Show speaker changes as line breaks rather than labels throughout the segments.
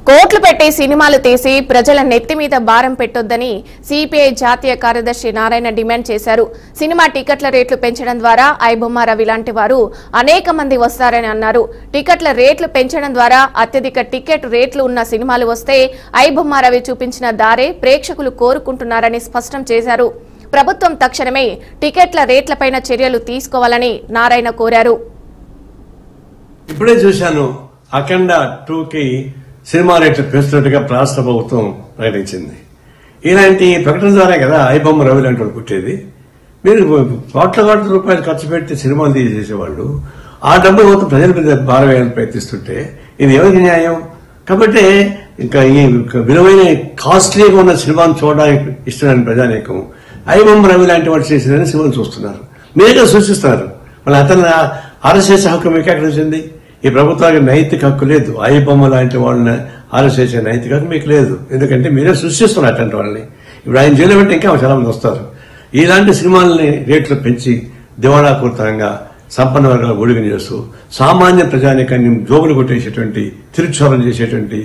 కోట్లు పెట్టి సినిమాలు తీసి ప్రజల నెత్తి మీద భారం పెట్టొద్దని సిపిఐ జాతీయ కార్యదర్శి నారాయణ డిమాండ్ చేశారు. సినిమా టికెట్ల రేట్లు పెంచడం ద్వారా ఐబొమ్మ రవి లాంటి వారు అనేక మంది వస్తారని అన్నారు. టికెట్ల రేట్లు పెంచడం ద్వారా అత్యధిక టికెట్ రేట్లు ఉన్న సినిమాలు వస్తే ఐబొమ్మ రవి చూపించిన దారే ప్రేక్షకులు కోరుకుంటున్నారని స్పష్టం చేశారు. ప్రభుత్వం తక్షణమే టికెట్ల రేట్లపైన చర్యలు తీసుకోవాలని నారాయణ కోరారు.
ఇప్పుడే చూశాను అఖండ 2కి సినిమా రేట్లు పెంచుతున్నట్టుగా రాష్ట్ర ప్రభుత్వం ప్రకటించింది. ఇలాంటి ప్రకటన ద్వారా కదా ఐబొమ్మ రవి లాంటి వాళ్ళు పుట్టేది. మీరు కోట్ల రూపాయలు ఖర్చు పెట్టి సినిమాలు తీసేసేవాళ్ళు ఆ డబ్బులు మొత్తం ప్రజల మీద భారం వేయాలని ప్రయత్నిస్తుంటే ఇది ఎవరికి న్యాయం? కాబట్టి ఇంకా ఈ విలువైన కాస్ట్లీగా ఉన్న సినిమాను చూడడానికి ఇష్టమైన ప్రజానీకం ఐబొమ్మ రవి లాంటి వాళ్ళు చేసిన సినిమాలు చూస్తున్నారు. మీరే సూచిస్తున్నారు. మళ్ళీ అతను అరెస్ట్ చేసే హక్కు మీకు ఎక్కడ వచ్చింది? ఈ ప్రభుత్వానికి నైతిక హక్కు లేదు. ఐబొమ్మ లాంటి వాళ్ళని అరెస్ట్ చేసే నైతిక హక్కు మీకు లేదు. ఎందుకంటే మీరే సృష్టిస్తున్నారు అటువంటి వాళ్ళని. ఇప్పుడు ఆయన జైలు పెట్టి ఇంకా చాలా మంది వస్తారు. ఇలాంటి సినిమాలని రేట్లు పెంచి దివాళాకూర్తంగా సంపన్న వర్గాల ఊడిగం చేస్తూ సామాన్య ప్రజానికాన్ని జోబులు కొట్టేసేటువంటి తిరుక్షోభం చేసేటువంటి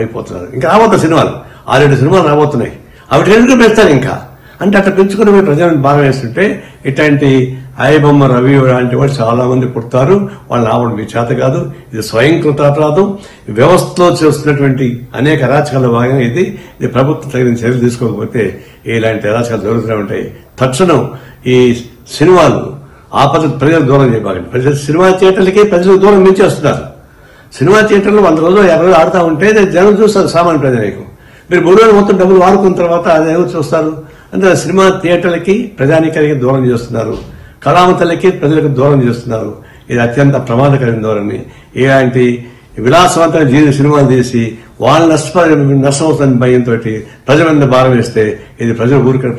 అయిపోతున్నారు. ఇంకా రాబోతున్న సినిమాలు 6-7 సినిమాలు రాబోతున్నాయి. అవి ఎందుకు పెంచుతారు ఇంకా అంటే అట్లా పెంచుకుని మీరు ప్రజలను భారం వేస్తుంటే ఇట్లాంటి ఐబొమ్మ రవి లాంటి వాళ్ళు చాలా మంది పుడతారు. వాళ్ళు రావడం మీ చేత కాదు. ఇది స్వయంకృత అపరాధం. వ్యవస్థలో చేస్తున్నటువంటి అనేక అరాచకాల భాగంగా ఇది ప్రభుత్వం తగిన చర్యలు తీసుకోకపోతే ఇలాంటి అరాచకాలు జరుగుతూనే ఉంటాయి. తక్షణం ఈ సినిమాలు ఆ పద్ధతి ప్రజలకు దూరం చేయబాగండి. ప్రజలు సినిమా థియేటర్లకి ప్రజలకు దూరం మించేస్తున్నారు. సినిమా థియేటర్లు 100 రోజులు 50 రోజులు ఆడుతూ ఉంటే జనం చూస్తారు. సామాన్య ప్రజలకు మీరు 3 రోజులు మొత్తం డబ్బులు వాడుకున్న తర్వాత అది ఎవరు చూస్తారు? అంటే సినిమా థియేటర్లకి ప్రజానికానికి దూరం చేస్తున్నారు. కళామతలకి ప్రజలకు దూరం చేస్తున్నారు. ఇది అత్యంత ప్రమాదకరమైన ధోరణి. ఇలాంటి విలాసవంతమైన సినిమాలు తీసి వాళ్ళు నష్టమవుతున్న భయంతో ప్రజల మీద భారం వేస్తే ఇది ప్రజలు ఊరికే